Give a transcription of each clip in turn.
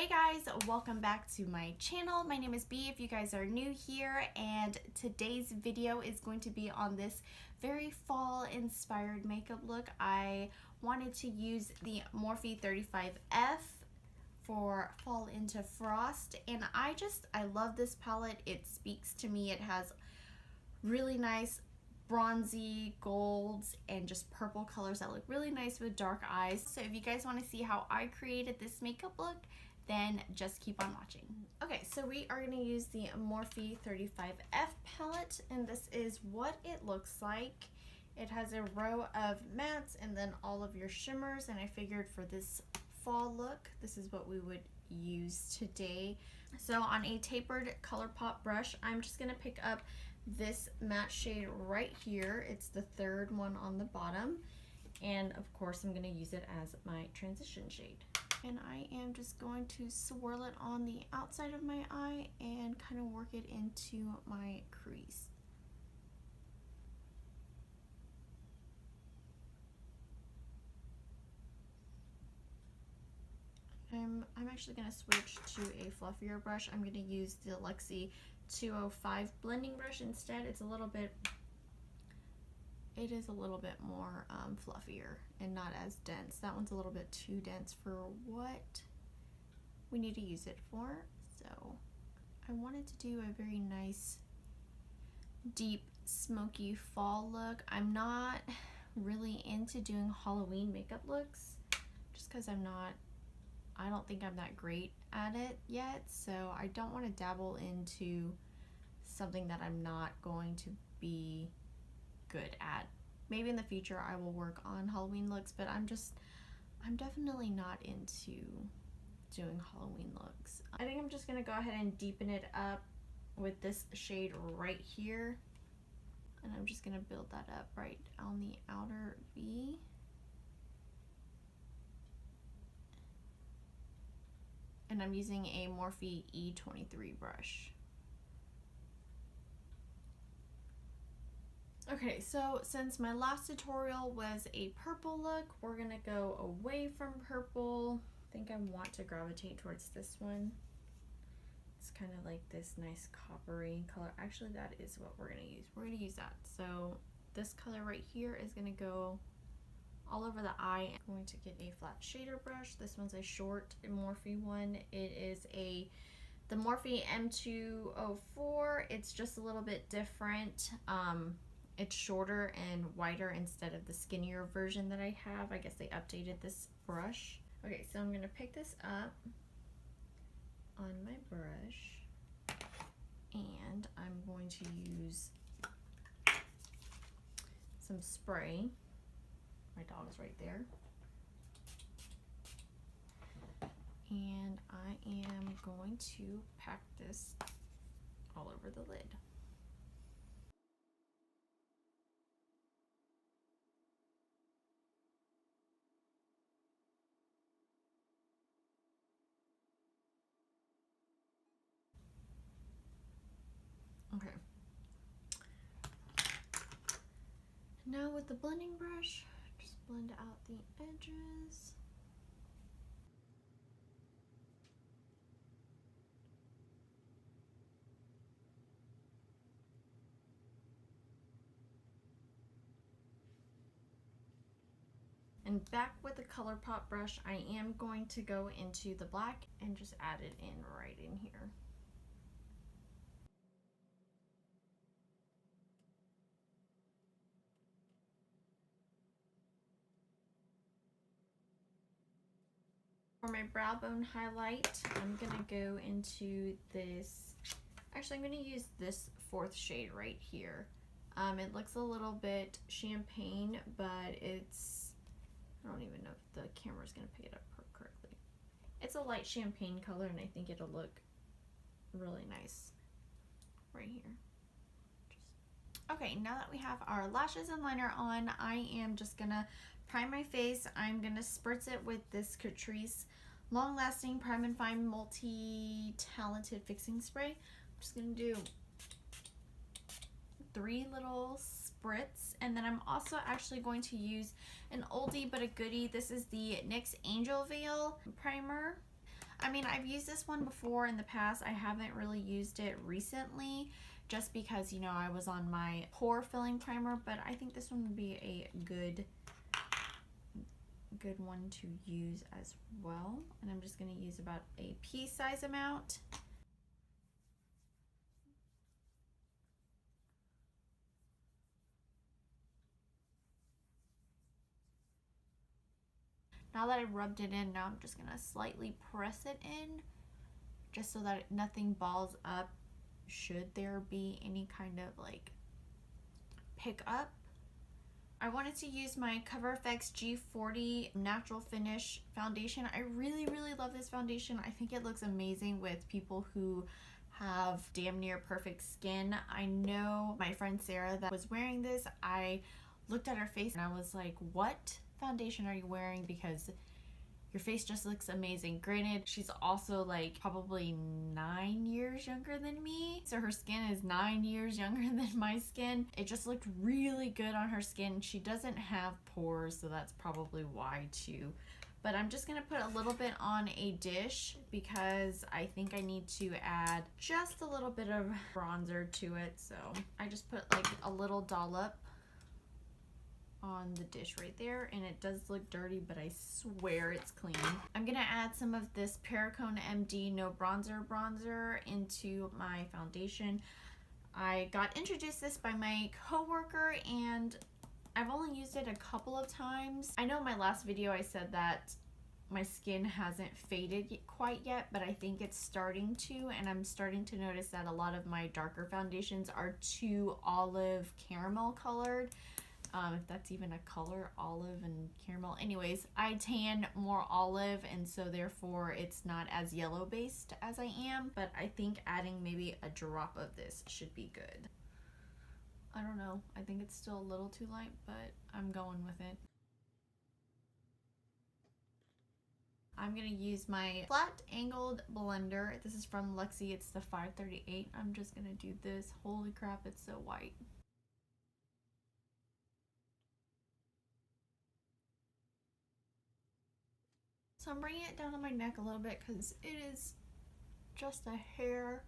Hey guys, welcome back to my channel. My name is Bee if you guys are new here, and today's video is going to be on this very fall inspired makeup look. I wanted to use the Morphe 35F for Fall into Frost, and I love this palette. It speaks to me. It has really nice bronzy golds and just purple colors that look really nice with dark eyes. So if you guys want to see how I created this makeup look, then just keep on watching. Okay, so we are going to use the Morphe 35F palette, and this is what it looks like. It has a row of mattes and then all of your shimmers, and I figured for this fall look, this is what we would use today. So on a tapered Colourpop brush, I'm just going to pick up this matte shade right here. It's the third one on the bottom, and of course I'm going to use it as my transition shade. And I am just going to swirl it on the outside of my eye and kind of work it into my crease. I'm actually going to switch to a fluffier brush. I'm going to use the Luxie 205 blending brush instead. It is a little bit more fluffier and not as dense. That one's a little bit too dense for what we need to use it for. So I wanted to do a very nice deep smoky fall look. I'm not really into doing Halloween makeup looks just because I don't think I'm that great at it yet, so I don't want to dabble into something that I'm not going to be good at. Maybe in the future I will work on Halloween looks, but I'm definitely not into doing Halloween looks. I think I'm just gonna go ahead and deepen it up with this shade right here, and I'm just gonna build that up right on the outer V. And I'm using a Morphe E23 brush. Okay, so since my last tutorial was a purple look, we're gonna go away from purple. I think I want to gravitate towards this one. It's kind of like this nice coppery color. Actually, that is what we're gonna use. We're gonna use that. So this color right here is gonna go all over the eye. I'm going to get a flat shader brush. This one's a short Morphe one. It is the Morphe M204. It's just a little bit different. It's shorter and wider instead of the skinnier version that I have. I guess they updated this brush. Okay, so I'm gonna pick this up on my brush, and I'm going to use some spray. My dog's right there. And I am going to pack this all over the lid. Okay. Now with the blending brush, just blend out the edges. And back with the Colourpop brush, I am going to go into the black and just add it in right in here. For my brow bone highlight, I'm gonna go into this, actually I'm gonna use this fourth shade right here. It looks a little bit champagne, but it's, I don't even know if the camera's gonna pick it up correctly. It's a light champagne color, and I think it'll look really nice right here. Okay, now that we have our lashes and liner on, I am just gonna prime my face. I'm gonna spritz it with this Catrice Long Lasting Prime and Fine Multi-Talented Fixing Spray. I'm just gonna do 3 little spritz, and then I'm also actually going to use an oldie but a goodie. This is the NYX Angel Veil primer. I mean, I've used this one before in the past. I haven't really used it recently just because, you know, I was on my pore filling primer, but I think this one would be a good one to use as well. And I'm just going to use about a pea size amount. Now that I rubbed it in, now I'm just going to slightly press it in just so that nothing balls up should there be any kind of like pickup. I wanted to use my Cover FX G40 Natural Finish foundation. I really love this foundation. I think it looks amazing with people who have damn near perfect skin. I know my friend Sarah that was wearing this, I looked at her face and I was like, what foundation are you wearing? Because your face just looks amazing. Granted, she's also like probably 9 years younger than me, so her skin is 9 years younger than my skin. It just looked really good on her skin. She doesn't have pores, so that's probably why too. But I'm just gonna put a little bit on a dish because I think I need to add just a little bit of bronzer to it. So I just put like a little dollop on the dish right there, and it does look dirty, but I swear it's clean. I'm gonna add some of this Perricone MD No Bronzer into my foundation. I got introduced this by my coworker and I've only used it a couple of times. I know in my last video I said that my skin hasn't faded quite yet, but I think it's starting to, and I'm starting to notice that a lot of my darker foundations are too olive caramel colored. If that's even a color, olive and caramel. Anyways, I tan more olive, and so therefore it's not as yellow based as I am, but I think adding maybe a drop of this should be good. I don't know, I think it's still a little too light, but I'm going with it. I'm gonna use my flat angled blender. This is from Luxie, it's the 538. I'm just gonna do this. Holy crap, it's so white. So I'm bringing it down on my neck a little bit because it is just a hair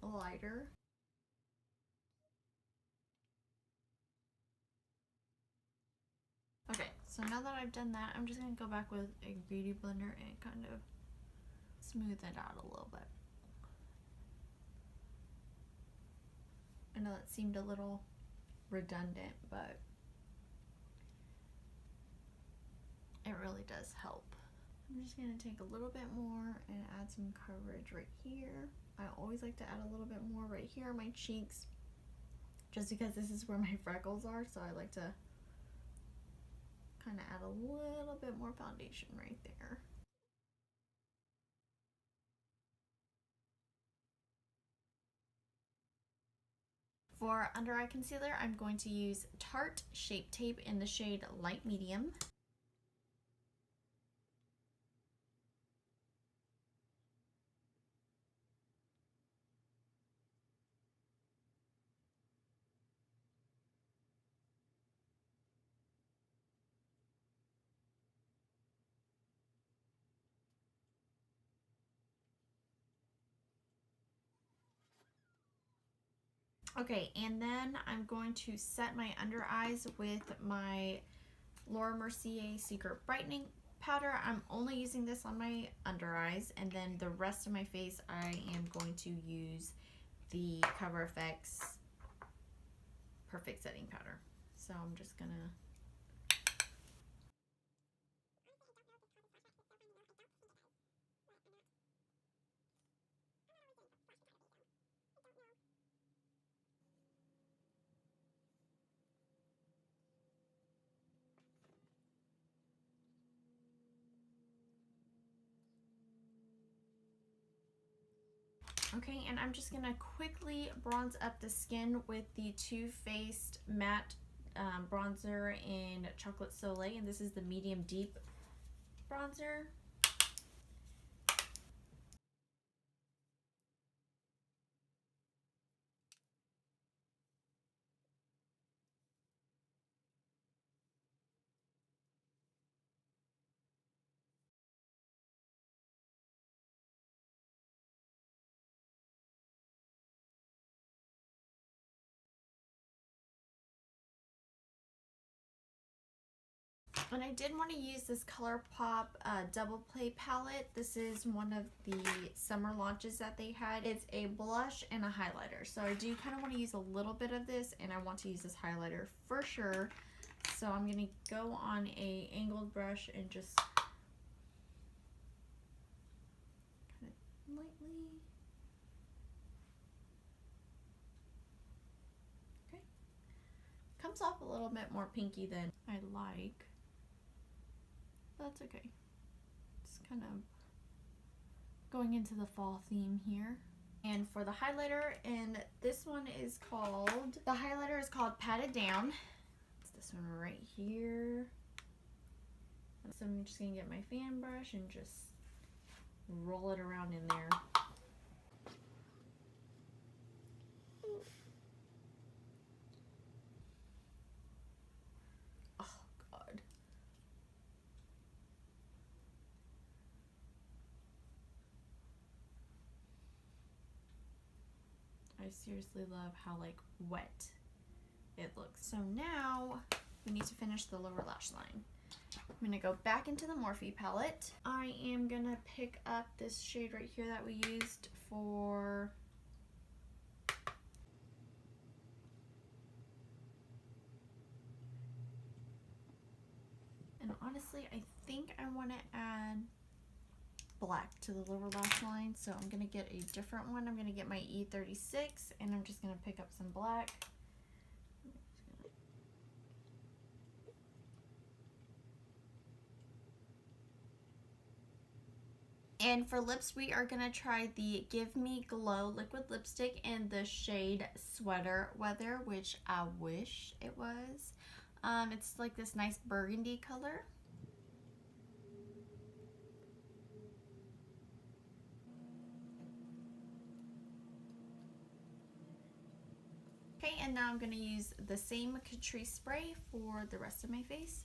lighter. Okay, so now that I've done that, I'm just going to go back with a beauty blender and kind of smooth it out a little bit. I know that seemed a little redundant, but it really does help. I'm just going to take a little bit more and add some coverage right here. I always like to add a little bit more right here on my cheeks just because this is where my freckles are, so I like to kind of add a little bit more foundation right there. For under eye concealer, I'm going to use Tarte Shape Tape in the shade Light Medium. Okay, and then I'm going to set my under eyes with my Laura Mercier Secret Brightening Powder. I'm only using this on my under eyes, and then the rest of my face I am going to use the Cover FX Perfect Setting Powder. So I'm just gonna okay, and I'm just gonna quickly bronze up the skin with the Too Faced Matte bronzer in Chocolate Soleil, and this is the medium deep bronzer. And I did want to use this Colourpop double play palette. This is one of the summer launches that they had. It's a blush and a highlighter. So I do kind of want to use a little bit of this, and I want to use this highlighter for sure. So I'm going to go on a angled brush and just kind of lightly. Okay. Comes off a little bit more pinky than I like. That's okay. It's kind of going into the fall theme here. And for the highlighter, and this one is called, the highlighter is called Patted Down. It's this one right here. So I'm just gonna get my fan brush and just roll it around in there. I seriously love how like wet it looks. So now we need to finish the lower lash line. I'm gonna go back into the Morphe palette. I am gonna pick up this shade right here that we used for and honestly I think I want to add black to the lower lash line, so I'm gonna get a different one. I'm gonna get my E36 and I'm just gonna pick up some black. And for lips, we are gonna try the Give Me Glow liquid lipstick in the shade Sweater Weather, which I wish it was. It's like this nice burgundy color. Okay, and now I'm going to use the same Catrice spray for the rest of my face.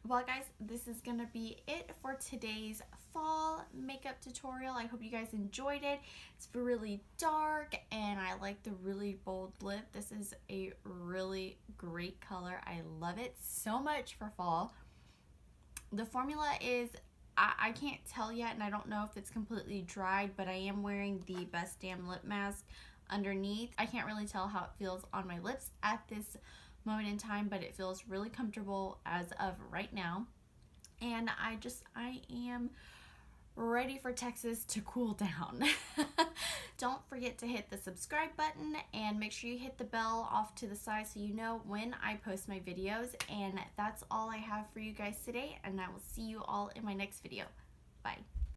Well guys, this is going to be it for today's fall makeup tutorial. I hope you guys enjoyed it. It's really dark and I like the really bold lip. This is a really great color. I love it so much for fall. The formula is, I can't tell yet, and I don't know if it's completely dried, but I am wearing the Best Damn Lip Mask underneath. I can't really tell how it feels on my lips at this moment in time, but it feels really comfortable as of right now. And I am ready for Texas to cool down. Don't forget to hit the subscribe button and make sure you hit the bell off to the side so you know when I post my videos. And that's all I have for you guys today, and I will see you all in my next video. Bye.